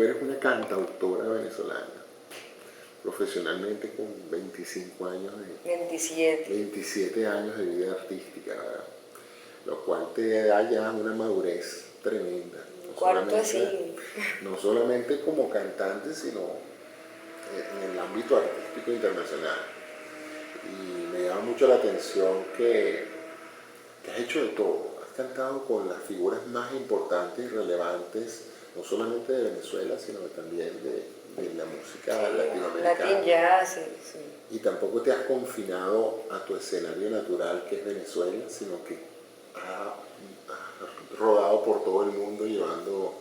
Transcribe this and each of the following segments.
tú eres una cantautora venezolana, profesionalmente con 25 años de... 27 años de vida artística, ¿verdad? Lo cual te da ya una madurez tremenda. No solamente como cantante, sino en el ámbito artístico internacional. Y me llama mucho la atención que has hecho de todo. Has cantado con las figuras más importantes y relevantes, no solamente de Venezuela, sino también de la música latinoamericana. Latin jazz, sí. Y tampoco te has confinado a tu escenario natural, que es Venezuela, sino que has rodado por todo el mundo llevando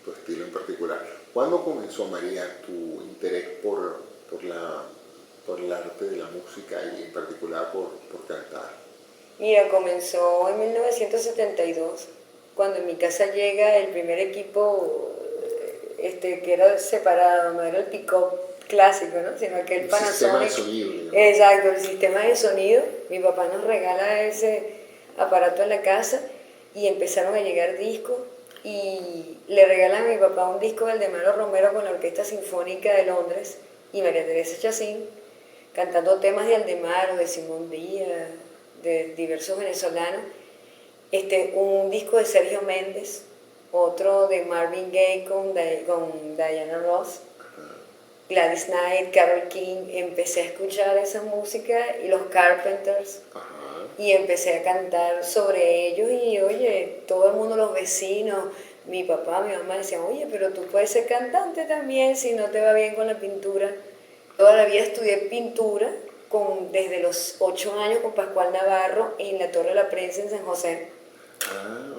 tu estilo en particular. ¿Cuándo comenzó, María, tu interés por el arte de la música y en particular por cantar? Mira, comenzó en 1972, cuando en mi casa llega el primer equipo que era separado, no era el pick-up clásico, ¿no? Sino que el Panasonic. Sistema de sonido, ¿no? Exacto, el sistema de sonido. Mi papá nos regala ese aparato en la casa y empezaron a llegar discos y le regalan a mi papá un disco de Aldemaro Romero con la Orquesta Sinfónica de Londres y María Teresa Chacín cantando temas de Aldemaro, de Simón Díaz, de diversos venezolanos, un disco de Sergio Méndez, otro de Marvin Gaye con Diana Ross, Gladys Knight, Carole King. Empecé a escuchar esa música y los Carpenters. Y empecé a cantar sobre ellos y oye, todo el mundo, los vecinos, mi papá, mi mamá decían, oye, pero tú puedes ser cantante también si no te va bien con la pintura. Toda la vida estudié pintura desde los 8 años con Pascual Navarro en la Torre de la Prensa en San José.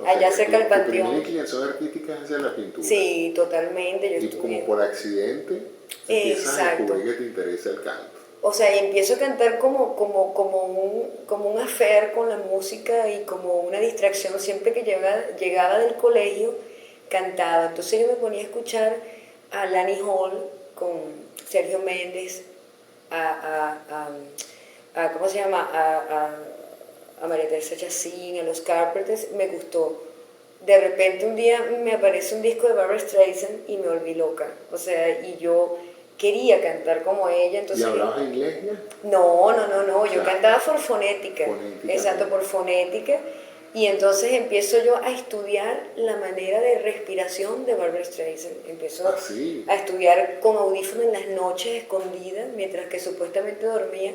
Allá cerca del Panteón. ¿Tu primera inclinación artística es hacia la pintura? Sí, totalmente. Y como por accidente empiezas a descubrir que te interesa el canto. O sea, y empiezo a cantar como un affair con la música y como una distracción. Siempre que llegaba del colegio, cantaba. Entonces yo me ponía a escuchar a Lani Hall con Sergio Méndez, ¿cómo se llama? A María Teresa Chacín, a los Carpenters. Me gustó. De repente un día me aparece un disco de Barbra Streisand y me volví loca. O sea, y yo quería cantar como ella. Entonces, ¿y hablabas inglés ya? No, yo cantaba por fonética. Exacto, por fonética. Y entonces empiezo yo a estudiar la manera de respiración de Barbra Streisand. Empiezo a estudiar con audífonos en las noches escondidas, mientras que supuestamente dormía,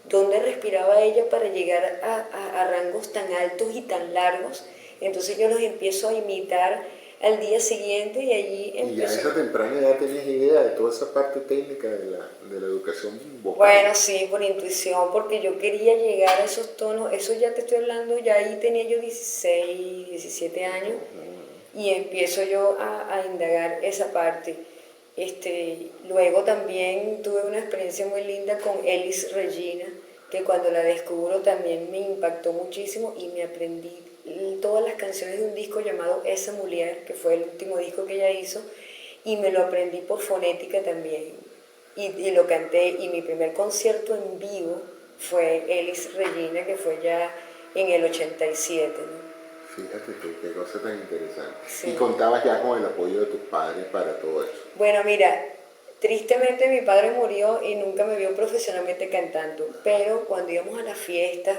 dónde respiraba ella para llegar a rangos tan altos y tan largos. Entonces yo los empiezo a imitar al día siguiente y allí empezó. ¿Y a esa temprana edad tenías idea de toda esa parte técnica de la educación vocal? Bueno, sí, por intuición, porque yo quería llegar a esos tonos. Eso ya te estoy hablando, ya ahí tenía yo 16, 17 años y empiezo yo a indagar esa parte. Luego también tuve una experiencia muy linda con Elis Regina, que cuando la descubro también me impactó muchísimo y me aprendí todas las canciones de un disco llamado Esa Mujer, que fue el último disco que ella hizo, y me lo aprendí por fonética también. Y lo canté, y mi primer concierto en vivo fue Elis Regina, que fue ya en el 87, ¿no? Fíjate qué cosa tan interesante. Sí. ¿Y contabas ya con el apoyo de tus padres para todo eso? Bueno, mira, tristemente mi padre murió y nunca me vio profesionalmente cantando, pero cuando íbamos a las fiestas,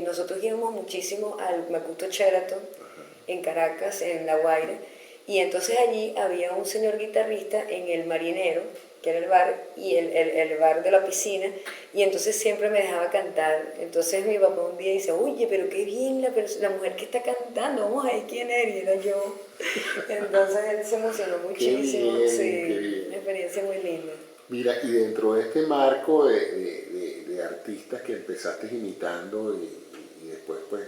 nosotros íbamos muchísimo al Macuto Sheraton en Caracas, en La Guaira, y entonces allí había un señor guitarrista en el Marinero, que era el bar, y el bar de la piscina, y entonces siempre me dejaba cantar. Entonces mi papá un día dice, oye, pero qué bien la mujer que está cantando, vamos a ver quién era, y era yo. Entonces él se emocionó muchísimo. Qué bien, sí, qué bien. una experiencia muy linda. Mira, y dentro de este marco de artistas que empezaste imitando y después pues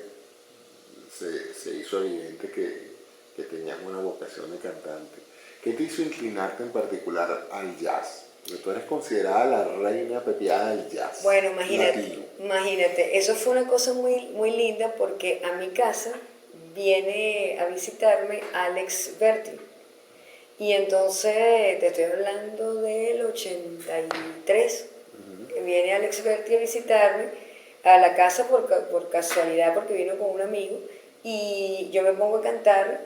se hizo evidente que tenías una vocación de cantante, ¿qué te hizo inclinarte en particular al jazz? Porque tú eres considerada la reina pepiada del jazz. Bueno, latino. imagínate, eso fue una cosa muy, muy linda porque a mi casa viene a visitarme Alex Berti. Y entonces, te estoy hablando del 83, viene Alex Berti a visitarme a la casa por casualidad, porque vino con un amigo, y yo me pongo a cantar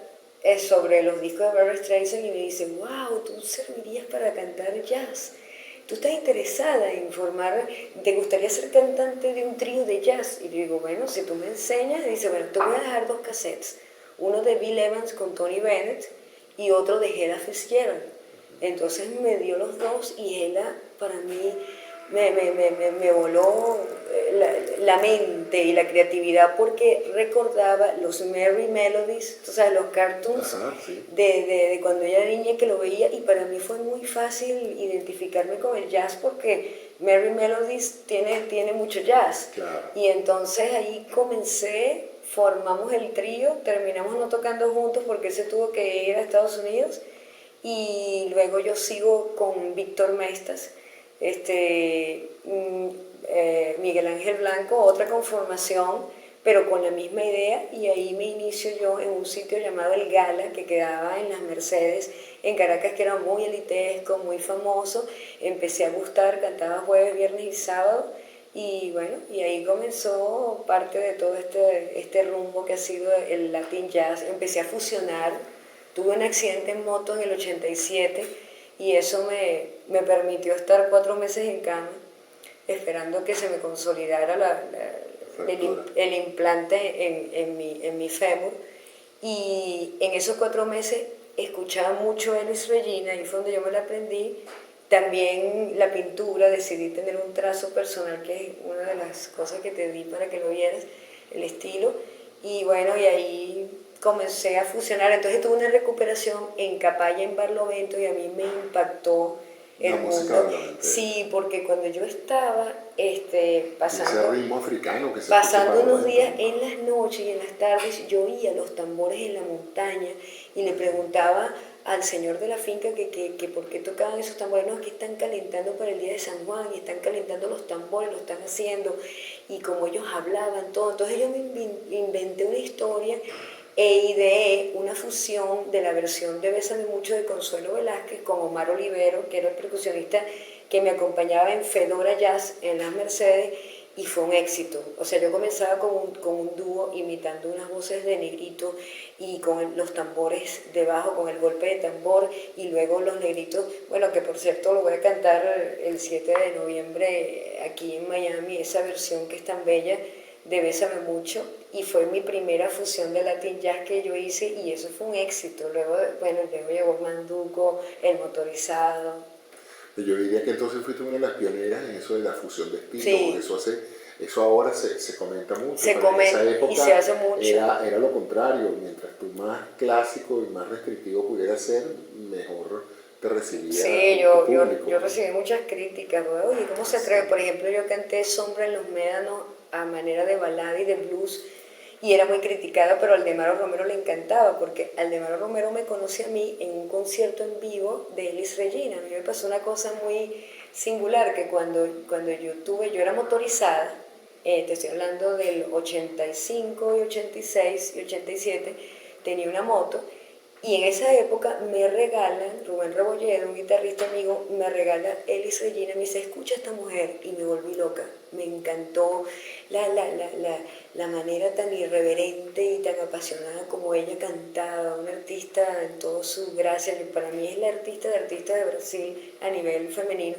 sobre los discos de Barbra Streisand y me dice, wow, tú servirías para cantar jazz. ¿Tú estás interesada en formar, te gustaría ser cantante de un trío de jazz? Y yo digo, bueno, si tú me enseñas, dice, bueno, te voy a dejar 2 cassettes, uno de Bill Evans con Tony Bennett y otro de Ella Fitzgerald. Entonces me dio los 2 y Ella para mí me voló la mente y la creatividad porque recordaba los Merry Melodies, o sea, los cartoons. Ajá, sí. de cuando ella era niña que lo veía, y para mí fue muy fácil identificarme con el jazz porque Merry Melodies tiene mucho jazz. Claro. Y entonces ahí comencé, formamos el trío, terminamos no tocando juntos porque él se tuvo que ir a Estados Unidos, y luego yo sigo con Víctor Mestas, Miguel Ángel Blanco, otra conformación, pero con la misma idea, y ahí me inicio yo en un sitio llamado El Gala, que quedaba en las Mercedes, en Caracas, que era muy elitesco, muy famoso. Empecé a gustar, cantaba jueves, viernes y sábado, y bueno, y ahí comenzó parte de todo este rumbo que ha sido el Latin Jazz. Empecé a fusionar, tuve un accidente en moto en el 87, y eso me permitió estar 4 meses en cama, esperando que se me consolidara el implante en mi fémur. Y en esos 4 meses escuchaba mucho Elis Regina, y fue donde yo me la aprendí. También la pintura, decidí tener un trazo personal, que es una de las cosas que te di para que lo vieras, el estilo. Y bueno, y ahí comencé a fusionar. Entonces tuve una recuperación en Capaya, en Barlovento, y a mí me impactó el mundo. Sí, porque cuando yo estaba pasando, ese ritmo africano que se pasando unos días en las noches y en las tardes, yo oía los tambores en la montaña y le preguntaba al señor de la finca que por qué tocaban esos tambores. No, es que están calentando para el día de San Juan y están calentando los tambores, lo están haciendo. Y como ellos hablaban todo, entonces yo me inventé una historia e ideé una fusión de la versión de Bésame Mucho de Consuelo Velázquez con Omar Olivero, que era el percusionista que me acompañaba en Fedora Jazz en las Mercedes, y fue un éxito. O sea, yo comenzaba con un dúo imitando unas voces de negrito y con los tambores debajo, con el golpe de tambor, y luego los negritos, bueno, que por cierto lo voy a cantar el 7 de noviembre aquí en Miami, esa versión que es tan bella de Bésame Mucho, y fue mi primera fusión de Latin Jazz que yo hice, y eso fue un éxito. Luego llegó Manduco, el motorizado. Yo diría que entonces fuiste una de las pioneras en eso de la fusión de estilos, sí. Eso ahora se comenta mucho. Se comenta, en esa época y se hace mucho. Era lo contrario, mientras tú más clásico y más restrictivo pudieras ser, mejor te recibía. Sí, yo recibí muchas críticas. Oye, ¿cómo se atreve? Sí. Por ejemplo, yo canté Sombra en los Médanos a manera de balada y de blues, y era muy criticada, pero a Aldemaro Romero le encantaba, porque Aldemaro Romero me conoce a mí en un concierto en vivo de Elis Regina. A mí me pasó una cosa muy singular, que cuando yo era motorizada, te estoy hablando del 85 y 86 y 87, tenía una moto, y en esa época me regalan, Rubén Rebolledo, un guitarrista amigo, me regala Elis Regina, me dice, escucha a esta mujer, y me volví loca. Me encantó la manera tan irreverente y tan apasionada como ella cantaba, una artista en toda su gracia. Para mí es la artista de Brasil a nivel femenino.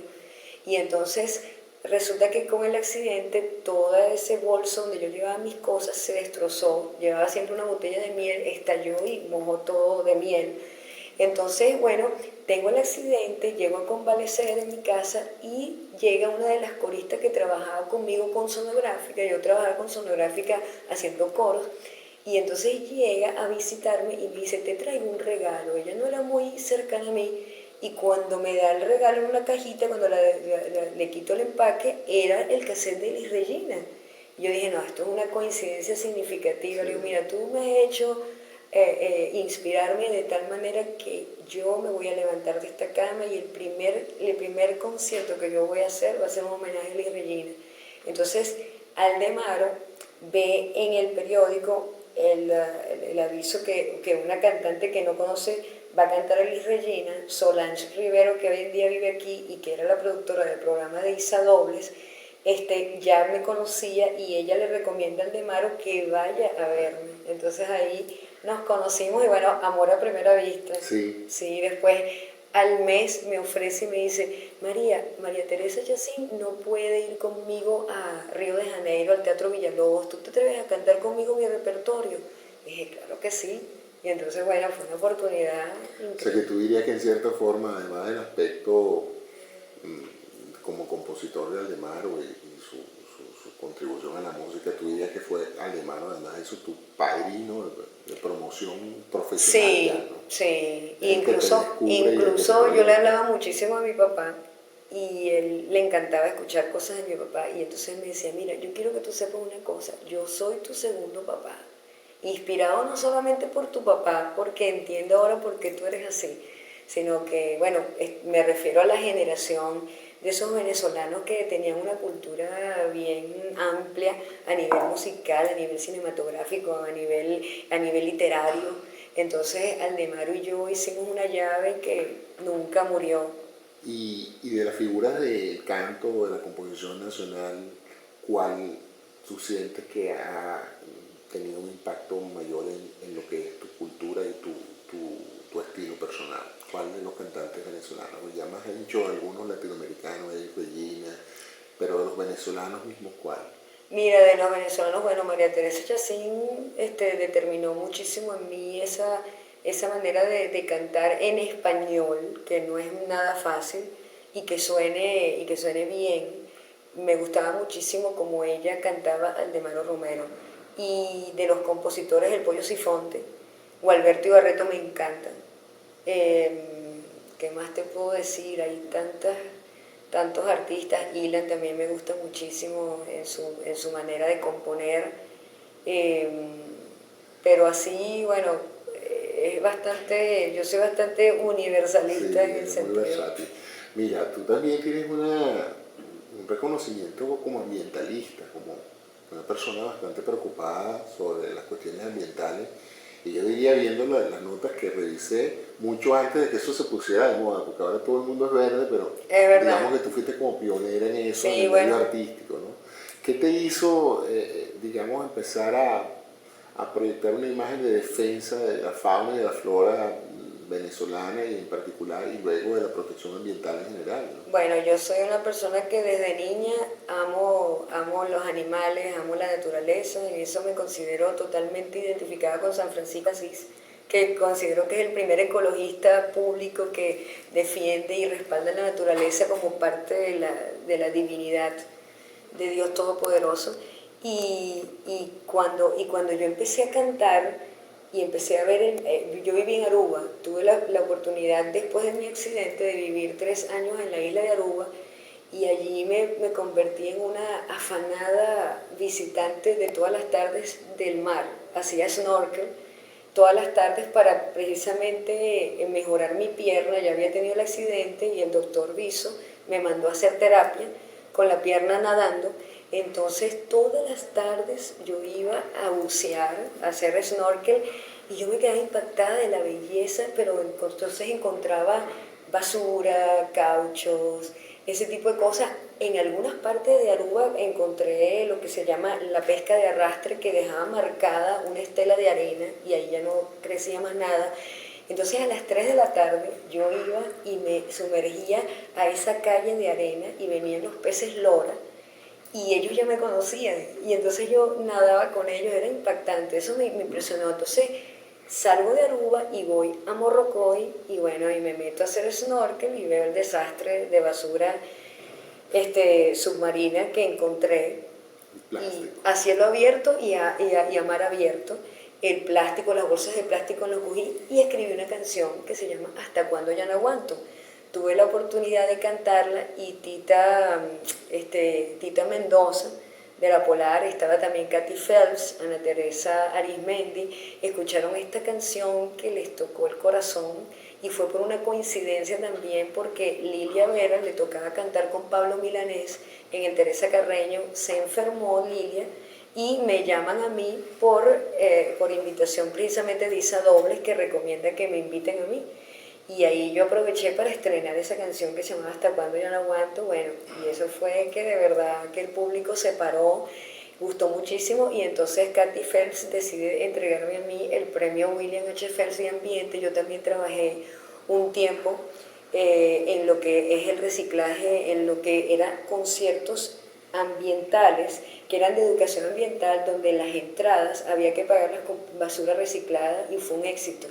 Y entonces resulta que con el accidente todo ese bolso donde yo llevaba mis cosas se destrozó. Llevaba siempre una botella de miel, estalló y mojó todo de miel. Entonces, bueno, tengo el accidente, llego a convalecer en mi casa, y llega una de las coristas que trabajaba conmigo con sonográfica. Yo trabajaba con sonográfica haciendo coros, y entonces llega a visitarme y me dice, te traigo un regalo. Ella no era muy cercana a mí, y cuando me da el regalo en una cajita, cuando le quito el empaque, era el cassette de Elis Regina. Y yo dije, no, esto es una coincidencia significativa. Le digo, mira, tú me has hecho inspirarme de tal manera que yo me voy a levantar de esta cama, y el primer concierto que yo voy a hacer va a ser un homenaje a Elis Regina. Entonces Aldemaro ve en el periódico el aviso que una cantante que no conoce va a cantar a Elis Regina, Solange Rivero, que hoy en día vive aquí y que era la productora del programa de Isa Dobles, ya me conocía, y ella le recomienda a Aldemaro que vaya a verme. Entonces ahí nos conocimos y bueno, amor a primera vista. Sí. Sí, después al mes me ofrece y me dice, María Teresa Chacín no puede ir conmigo a Río de Janeiro, al Teatro Villalobos, ¿tú te atreves a cantar conmigo mi repertorio? Dije, claro que sí. Y entonces, bueno, fue una oportunidad increíble. O sea, que tú dirías que en cierta forma, además del aspecto como compositor de Aldemaro y su contribución a la música, tú dirías que fue Aldemaro, además de eso, tu padrino de promoción profesional. Sí, ya, ¿no? sí. Incluso Yo le hablaba muchísimo a mi papá y él le encantaba escuchar cosas de mi papá y entonces me decía, mira, yo quiero que tú sepas una cosa, yo soy tu segundo papá, inspirado no solamente por tu papá, porque entiendo ahora por qué tú eres así, sino que, bueno, me refiero a la generación de esos venezolanos que tenían una cultura bien amplia a nivel musical, a nivel cinematográfico, a nivel literario. Entonces Aldemaro y yo hicimos una llave que nunca murió. Y de las figuras del canto o de la composición nacional, ¿cuál tú sientes que ha tenido un impacto mayor en lo que es tu cultura y tu estilo personal? ¿Cuál de los cantantes venezolanos? Ya más he dicho algunos latinoamericanos, Eric Regina, pero de los venezolanos mismos, ¿cuál? Mira, de los venezolanos, bueno, María Teresa Chacín determinó muchísimo en mí esa manera de cantar en español, que no es nada fácil, y que suene bien. Me gustaba muchísimo como ella cantaba Aldemaro Romero. Y de los compositores, El Pollo Sifonte, Gualberto Ibarreto me encantan. ¿Qué más te puedo decir? Hay tantos artistas. Ilan también me gusta muchísimo en su manera de componer. Pero así, bueno, yo soy bastante universalista, sí, en el sentido. Muy versátil. Mira, tú también tienes un reconocimiento como ambientalista, como una persona bastante preocupada sobre las cuestiones ambientales. Y yo diría, viendo las notas que revisé, mucho antes de que eso se pusiera de moda, porque ahora todo el mundo es verde, pero es digamos que tú fuiste como pionera en eso, sí, en el bueno, medio artístico, ¿no? ¿Qué te hizo, digamos, empezar a proyectar una imagen de defensa de la fauna y de la flora venezolana y en particular, y luego de la protección ambiental en general, ¿no? Bueno, yo soy una persona que desde niña amo los animales, amo la naturaleza, y eso me considero totalmente identificada con San Francisco de Asís, que considero que es el primer ecologista público que defiende y respalda la naturaleza como parte de la divinidad de Dios Todopoderoso. Y cuando yo empecé a cantar y empecé a ver, yo viví en Aruba, tuve la oportunidad después de mi accidente de vivir 3 años en la isla de Aruba y allí me convertí en una afanada visitante de todas las tardes del mar, hacía snorkel todas las tardes para precisamente mejorar mi pierna, ya había tenido el accidente y el doctor Viso me mandó a hacer terapia con la pierna nadando. Entonces todas las tardes yo iba a bucear, a hacer snorkel y yo me quedaba impactada de la belleza, pero entonces encontraba basura, cauchos, ese tipo de cosas. En algunas partes de Aruba encontré lo que se llama la pesca de arrastre, que dejaba marcada una estela de arena y ahí ya no crecía más nada. Entonces a las 3 de la tarde yo iba y me sumergía a esa calle de arena y venían los peces lora y ellos ya me conocían y entonces yo nadaba con ellos, era impactante, eso me impresionó. Entonces salgo de Aruba y voy a Morrocoy y bueno, y me meto a hacer snorkel y veo el desastre de basura submarina que encontré, y a cielo abierto y a mar abierto. El plástico, las bolsas de plástico lo cogí y escribí una canción que se llama Hasta cuando ya no aguanto. Tuve la oportunidad de cantarla y Tita Mendoza de La Polar, estaba también Katy Phelps, Ana Teresa Arismendi, escucharon esta canción que les tocó el corazón y fue por una coincidencia también porque Lilia Vera le tocaba cantar con Pablo Milanés en el Teresa Carreño, se enfermó Lilia y me llaman a mí por invitación precisamente de Isa Dobles, que recomienda que me inviten a mí. Y ahí yo aproveché para estrenar esa canción que se llama Hasta cuando ya no aguanto. Bueno, y eso fue que de verdad que el público se paró gustó muchísimo y entonces Katy Phelps decide entregarme a mí el premio William H. Phelps de Ambiente. Yo también trabajé un tiempo en lo que es el reciclaje, en lo que eran conciertos ambientales, que eran de educación ambiental, donde las entradas había que pagarlas con basura reciclada y fue un éxito.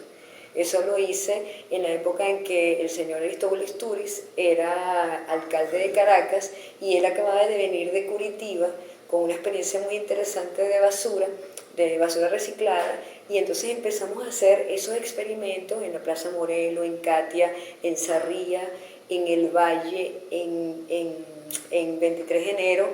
Eso lo hice en la época en que el señor Aristóbulo Istúriz era alcalde de Caracas y él acababa de venir de Curitiba con una experiencia muy interesante de basura reciclada, y entonces empezamos a hacer esos experimentos en la Plaza Morelo, en Catia, en Sarría, en el Valle, en 23 de enero,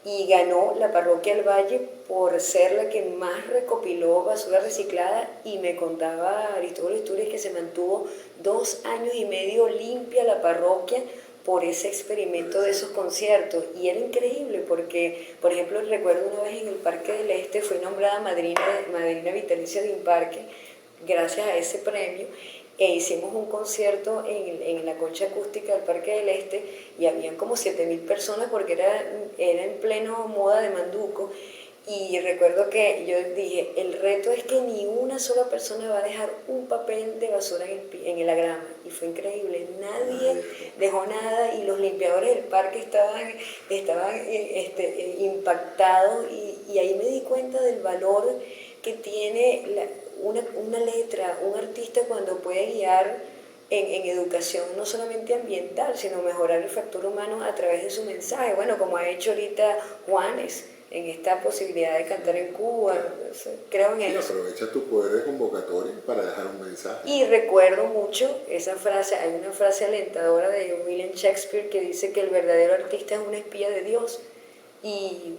y ganó la parroquia del Valle por ser la que más recopiló basura reciclada, y me contaba Aristóbulo Istúriz que se mantuvo 2 años y medio limpia la parroquia por ese experimento de esos conciertos, y era increíble porque, por ejemplo, recuerdo una vez en el Parque del Este fui nombrada madrina vitalicia de un parque gracias a ese premio, e hicimos un concierto en la concha acústica del Parque del Este y habían como 7.000 personas porque era en pleno moda de manduco. Y recuerdo que yo dije, el reto es que ni una sola persona va a dejar un papel de basura en la grama. Y fue increíble, nadie dejó nada y los limpiadores del parque estaban impactados, y ahí me di cuenta del valor que tiene una letra, un artista cuando puede guiar en educación no solamente ambiental, sino mejorar el factor humano a través de su mensaje. Bueno, como ha hecho ahorita Juanes, en esta posibilidad de cantar en Cuba, creo en eso. Aprovecha tu poder de convocatoria para dejar un mensaje. Y recuerdo mucho esa frase, hay una frase alentadora de William Shakespeare que dice que el verdadero artista es una espía de Dios, y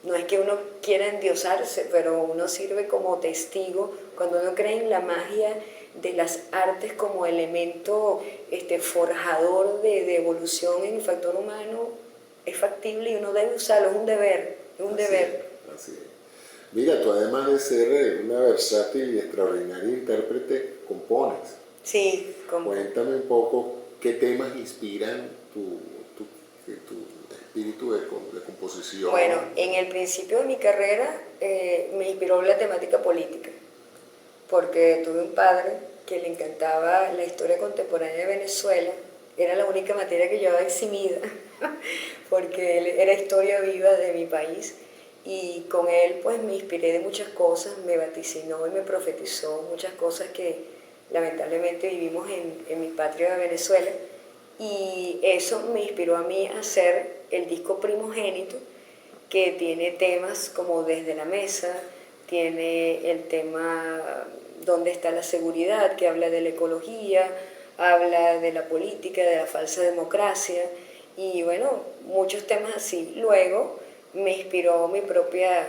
no es que uno quiera endiosarse, pero uno sirve como testigo cuando uno cree en la magia de las artes como elemento forjador de evolución en el factor humano. Es factible y uno debe usarlo, es un deber. Así es. Mira, tú además de ser una versátil y extraordinaria intérprete, compones. Sí. Cuéntame un poco qué temas inspiran tu espíritu de composición. Bueno, en el principio de mi carrera me inspiró la temática política, porque tuve un padre que le encantaba la historia contemporánea de Venezuela. Era la única materia que llevaba eximida, porque él era historia viva de mi país, y con él pues me inspiré de muchas cosas, me vaticinó y me profetizó muchas cosas que lamentablemente vivimos en mi patria de Venezuela, y eso me inspiró a mí a hacer el disco Primogénito, que tiene temas como Desde la Mesa, tiene el tema ¿Dónde está la seguridad?, que habla de la ecología, habla de la política, de la falsa democracia, y bueno, muchos temas así. Luego me inspiró mi propia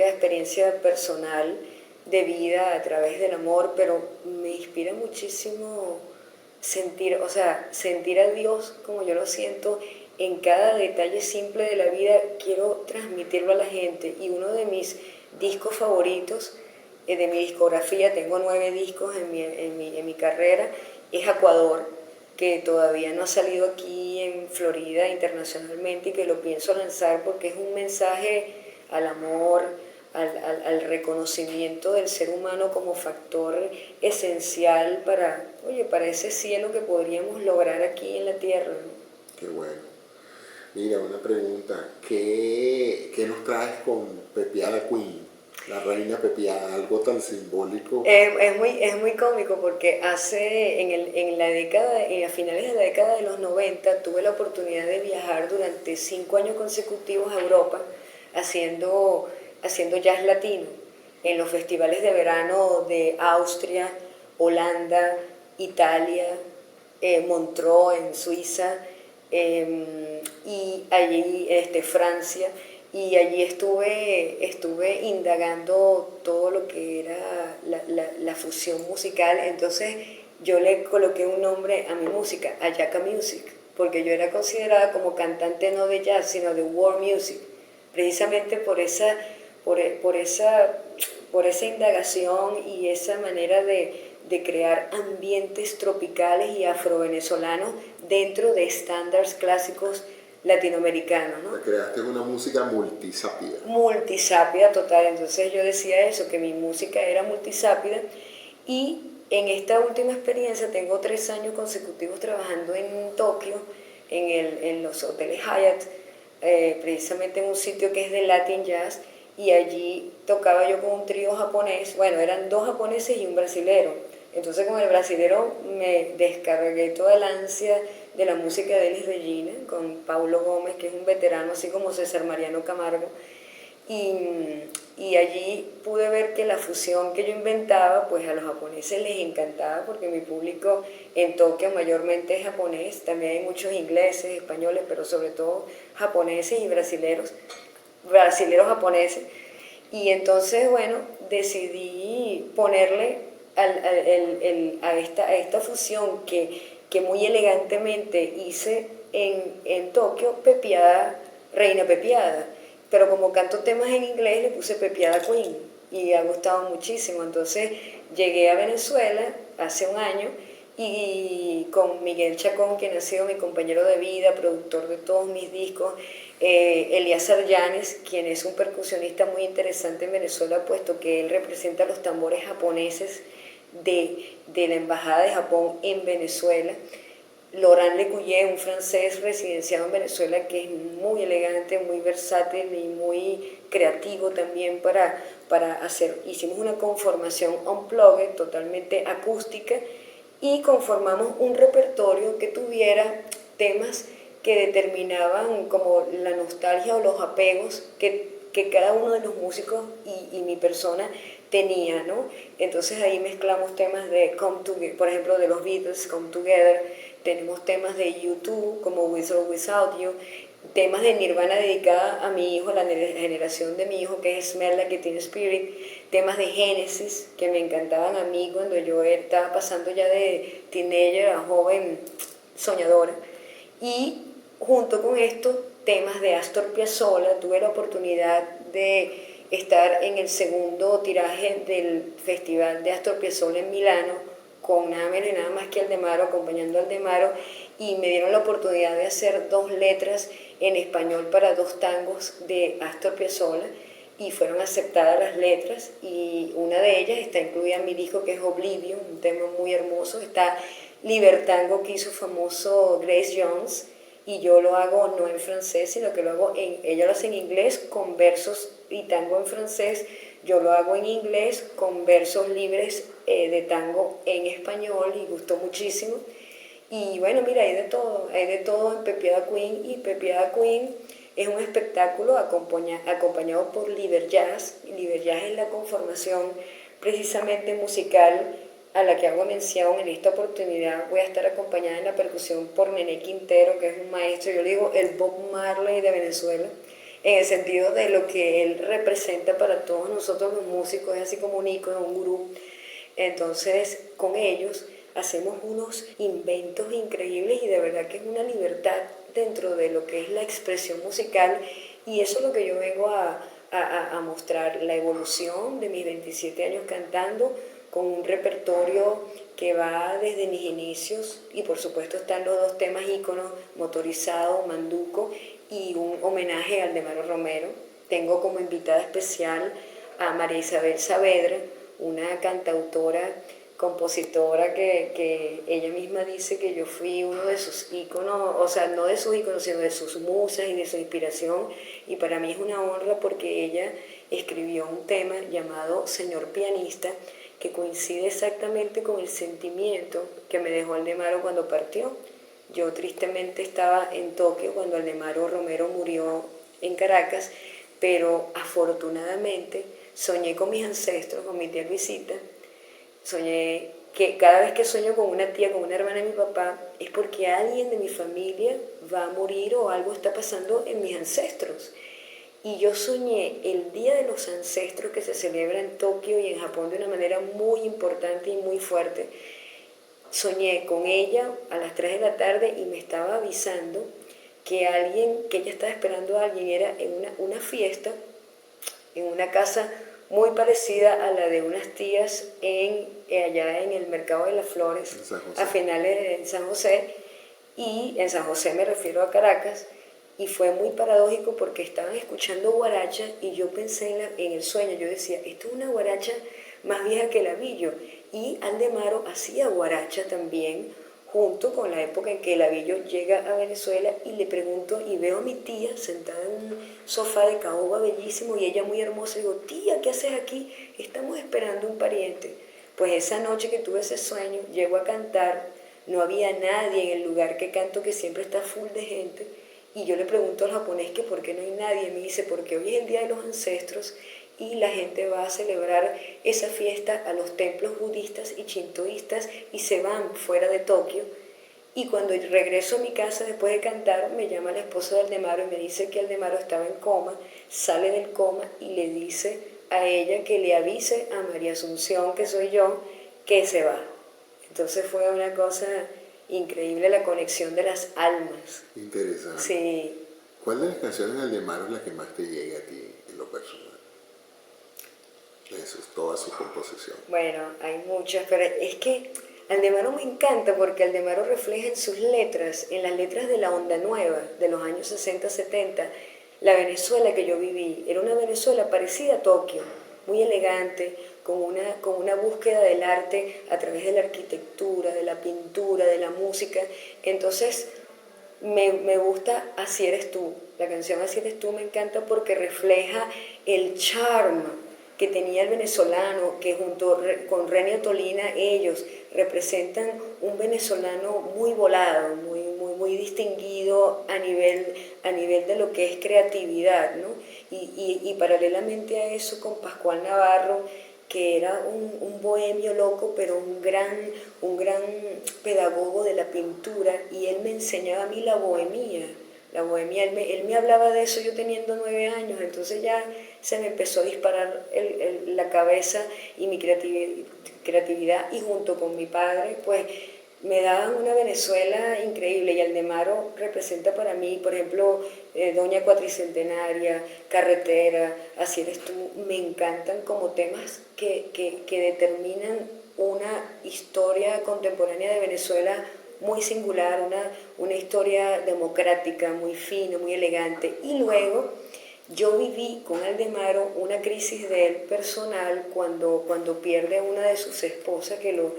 experiencia personal de vida a través del amor, pero me inspira muchísimo sentir a Dios como yo lo siento en cada detalle simple de la vida. Quiero transmitirlo a la gente, y uno de mis discos favoritos de mi discografía, tengo 9 discos en mi carrera, es Ecuador, que todavía no ha salido aquí en Florida internacionalmente, y que lo pienso lanzar porque es un mensaje al amor, al reconocimiento del ser humano como factor esencial para ese cielo que podríamos lograr aquí en la tierra, ¿no? Qué bueno. Mira, una pregunta, ¿qué nos traes con Pepiada Queen? La reina Pepiada, algo tan simbólico. Es muy cómico porque a finales de la década de los 90 tuve la oportunidad de viajar durante 5 años consecutivos a Europa haciendo jazz latino en los festivales de verano de Austria, Holanda, Italia, Montreux en Suiza, y allí Francia. Y allí estuve indagando todo lo que era la fusión musical. Entonces yo le coloqué un nombre a mi música, Ayaca Music, porque yo era considerada como cantante no de jazz, sino de world music, precisamente por esa indagación y esa manera de crear ambientes tropicales y afrovenezolanos dentro de estándares clásicos latinoamericanos, ¿no? Creaste una música multisápida. Multisápida total, entonces yo decía eso, que mi música era multisápida, y en esta última experiencia tengo 3 años consecutivos trabajando en Tokio, en los hoteles Hyatt, precisamente en un sitio que es de Latin Jazz, y allí tocaba yo con un trío japonés, bueno, eran 2 japoneses y un brasilero. Entonces con el brasilero me descargué toda la ansia de la música de Elis Regina, con Paulo Gómez, que es un veterano, así como César Mariano Camargo, y allí pude ver que la fusión que yo inventaba, pues a los japoneses les encantaba, porque mi público en Tokio mayormente es japonés, también hay muchos ingleses, españoles, pero sobre todo japoneses y brasileros japoneses, y entonces, bueno, decidí ponerle a esta fusión que muy elegantemente hice en Tokio, Pepiada, Reina Pepiada, pero como canto temas en inglés le puse Pepiada Queen y ha gustado muchísimo. Entonces llegué a Venezuela hace un año y con Miguel Chacón, quien ha sido mi compañero de vida, productor de todos mis discos, Elías Llanes, quien es un percusionista muy interesante en Venezuela, puesto que él representa los tambores japoneses de la Embajada de Japón en Venezuela, Laurent Lecuyer, un francés residenciado en Venezuela que es muy elegante, muy versátil y muy creativo también para hacer. Hicimos una conformación unplugged, totalmente acústica, y conformamos un repertorio que tuviera temas que determinaban como la nostalgia o los apegos que cada uno de los músicos y mi persona tenía, ¿no? Entonces ahí mezclamos temas de Come Together, por ejemplo, de los Beatles, Come Together, tenemos temas de U2 como With or Without You, temas de Nirvana dedicada a mi hijo, a la generación de mi hijo, que es Smell Like Teen Spirit, temas de Genesis que me encantaban a mí cuando yo estaba pasando ya de teenager a joven soñadora, y junto con esto temas de Astor Piazzolla. Tuve la oportunidad de estar en el segundo tiraje del Festival de Astor Piazzolla en Milano, con nada menos y nada más que Aldemaro, acompañando a Aldemaro, y me dieron la oportunidad de hacer 2 letras en español para 2 tangos de Astor Piazzolla, y fueron aceptadas las letras, y una de ellas está incluida en mi disco, que es Oblivion, un tema muy hermoso. Está Libertango, que hizo famoso Grace Jones, y yo lo hago no en francés, sino que lo hago ella lo hace en inglés con versos y tango en francés, yo lo hago en inglés con versos libres de tango en español, y gustó muchísimo. Y bueno, mira, hay de todo en Pepiada Queen, y Pepiada Queen es un espectáculo acompañado por Liber Jazz. Liber Jazz es la conformación precisamente musical a la que hago mención. En esta oportunidad voy a estar acompañada en la percusión por Nené Quintero, que es un maestro, yo le digo el Bob Marley de Venezuela, en el sentido de lo que él representa para todos nosotros los músicos, es así como un ícono, un gurú. Entonces, con ellos hacemos unos inventos increíbles, y de verdad que es una libertad dentro de lo que es la expresión musical, y eso es lo que yo vengo a mostrar, la evolución de mis 27 años cantando, con un repertorio que va desde mis inicios, y por supuesto están los 2 temas íconos, Motorizado, Manduco, y un homenaje a Aldemaro Romero. Tengo como invitada especial a María Isabel Saavedra, una cantautora, compositora, que ella misma dice que yo fui uno de sus íconos, o sea, no de sus íconos, sino de sus musas y de su inspiración, y para mí es una honra porque ella escribió un tema llamado Señor Pianista, que coincide exactamente con el sentimiento que me dejó Aldemaro cuando partió. Yo tristemente estaba en Tokio cuando Aldemaro Romero murió en Caracas, pero afortunadamente soñé con mis ancestros, con mi tía Luisita. Soñé que cada vez que sueño con una tía, con una hermana de mi papá, es porque alguien de mi familia va a morir o algo está pasando en mis ancestros. Y yo soñé el Día de los Ancestros, que se celebra en Tokio y en Japón de una manera muy importante y muy fuerte. Soñé con ella a las 3 de la tarde y me estaba avisando que ella estaba esperando a alguien. Era en una fiesta, en una casa muy parecida a la de unas tías allá en el Mercado de las Flores, a finales de San José, y en San José me refiero a Caracas. Y fue muy paradójico porque estaban escuchando guaracha y yo pensé en el sueño, yo decía, esto es una guaracha más vieja que el Avillo. Y Aldemaro hacía guaracha también, junto con la época en que el Avillo llega a Venezuela, y le pregunto y veo a mi tía sentada en un sofá de caoba bellísimo y ella muy hermosa, y digo, tía, ¿qué haces aquí? Estamos esperando un pariente. Pues esa noche que tuve ese sueño, llego a cantar, no había nadie en el lugar que canto, que siempre está full de gente, y yo le pregunto al japonés que por qué no hay nadie, y me dice, porque hoy es el Día de los Ancestros y la gente va a celebrar esa fiesta a los templos budistas y shintoístas y se van fuera de Tokio. Y cuando regreso a mi casa después de cantar, me llama el esposo de Aldemaro y me dice que Aldemaro estaba en coma, sale del coma y le dice a ella que le avise a María Asunción, que soy yo, que se va. Entonces fue una cosa increíble, la conexión de las almas. Interesante. Sí. ¿Cuál de las canciones de Aldemaro es la que más te llega a ti en lo personal? Eso es toda su composición. Bueno, hay muchas, pero es que Aldemaro me encanta porque Aldemaro refleja en sus letras, en las letras de la onda nueva, de los años 60-70, la Venezuela que yo viví. Era una Venezuela parecida a Tokio, muy elegante, con una búsqueda del arte a través de la arquitectura, de la pintura, de la música. Entonces, me gusta Así eres tú. La canción Así eres tú me encanta porque refleja el charme que tenía el venezolano, que junto con Renio Tolina ellos representan un venezolano muy volado, muy distinguido a nivel de lo que es creatividad, ¿no? Y paralelamente a eso con Pascual Navarro, que era un bohemio loco, pero un gran pedagogo de la pintura, y él me enseñaba a mí la bohemia. Él me hablaba de eso yo teniendo 9 años, entonces ya se me empezó a disparar la cabeza y mi creatividad, y junto con mi padre, pues me daban una Venezuela increíble, y Aldemaro representa para mí, por ejemplo, Doña Cuatricentenaria, Carretera, Así eres tú, me encantan como temas que determinan una historia contemporánea de Venezuela muy singular, una historia democrática, muy fina, muy elegante. Y luego yo viví con Aldemaro una crisis de él personal cuando pierde a una de sus esposas, que lo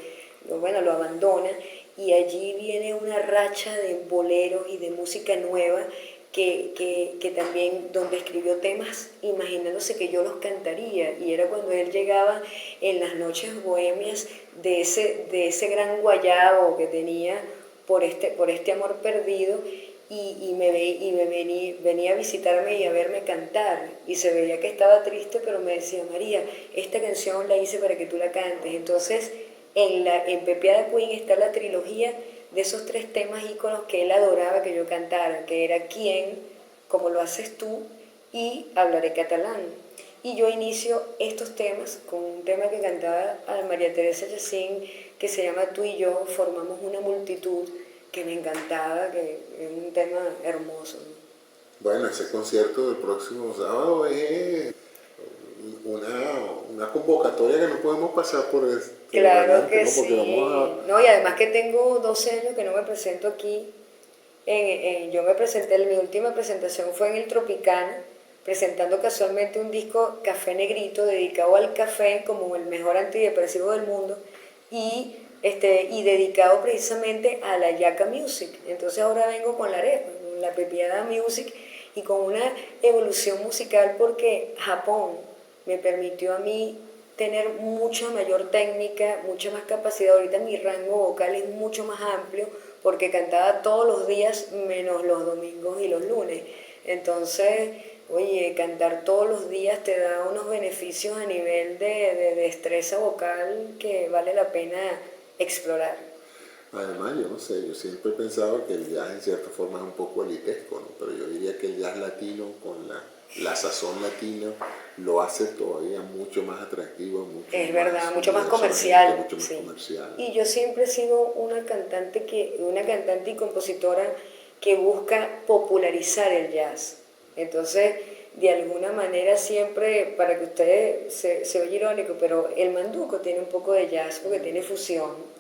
abandona, y allí viene una racha de boleros y de música nueva que también, donde escribió temas imaginándose que yo los cantaría, y era cuando él llegaba en las noches bohemias de ese gran guayabo que tenía por este amor perdido, y venía a visitarme y a verme cantar, y se veía que estaba triste, pero me decía, María, esta canción la hice para que tú la cantes. Entonces en Pepiada Queen está la trilogía de esos 3 temas íconos que él adoraba que yo cantara, que era ¿Quién?, Como lo haces tú, y Hablaré catalán. Y yo inicio estos temas con un tema que cantaba a María Teresa Yacín, que se llama Tú y yo formamos una multitud, que me encantaba, que es un tema hermoso. Bueno, ese concierto del próximo sábado es una convocatoria que no podemos pasar por esto. Claro que sí. No, y además que tengo 12 años que no me presento aquí. Yo me presenté, mi última presentación fue en el Tropicana, presentando casualmente un disco Café Negrito, dedicado al café como el mejor antidepresivo del mundo, y dedicado precisamente a la Yaca Music. Entonces ahora vengo con la arepa, con la Pepiada Music, y con una evolución musical, porque Japón me permitió a mí tener mucha mayor técnica, mucha más capacidad. Ahorita mi rango vocal es mucho más amplio porque cantaba todos los días menos los domingos y los lunes. Entonces, oye, cantar todos los días te da unos beneficios a nivel de destreza vocal que vale la pena explorar. Además, yo no sé, yo siempre he pensado que el jazz en cierta forma es un poco elitesco, ¿no? Pero yo diría que el jazz latino con la sazón latina lo hace todavía mucho más atractivo, mucho más comercial. Mucho más comercial. Y yo siempre he sido una cantante y compositora que busca popularizar el jazz. Entonces, de alguna manera siempre, para que ustedes se oye irónico, pero el manduco tiene un poco de jazz porque tiene fusión.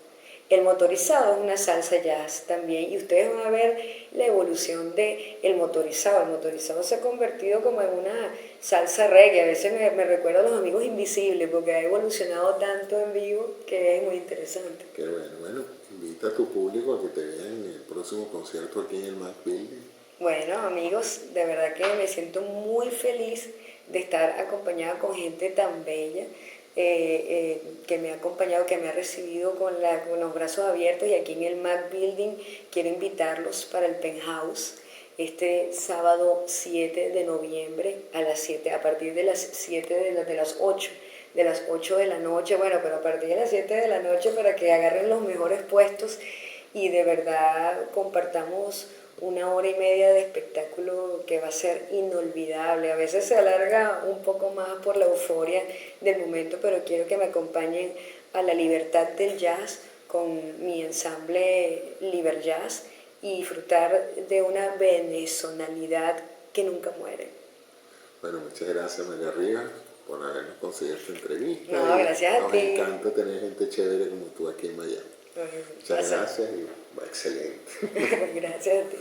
El motorizado es una salsa jazz también y ustedes van a ver la evolución del motorizado. El motorizado se ha convertido como en una salsa reggae. A veces me recuerda a los Amigos Invisibles porque ha evolucionado tanto en vivo que es muy interesante. Qué bueno, bueno, invita a tu público a que te vean en el próximo concierto aquí en el Mac Building. Bueno, amigos, de verdad que me siento muy feliz de estar acompañada con gente tan bella. Que me ha acompañado, que me ha recibido con los brazos abiertos, y aquí en el Mac Building quiero invitarlos para el Penthouse este sábado 7 de noviembre a partir de las 7 de las 8 de la noche, bueno, pero a partir de las 7 de la noche para que agarren los mejores puestos y de verdad compartamos 1 hora y media de espectáculo que va a ser inolvidable. A veces se alarga un poco más por la euforia del momento, pero quiero que me acompañen a la libertad del jazz con mi ensamble Liber Jazz y disfrutar de una venezonalidad que nunca muere. Bueno, muchas gracias, María Rivas, por habernos conseguido esta entrevista. No, gracias a ti. Nos encanta tener gente chévere como tú aquí en Miami. Muchas gracias y excelente. Gracias a ti.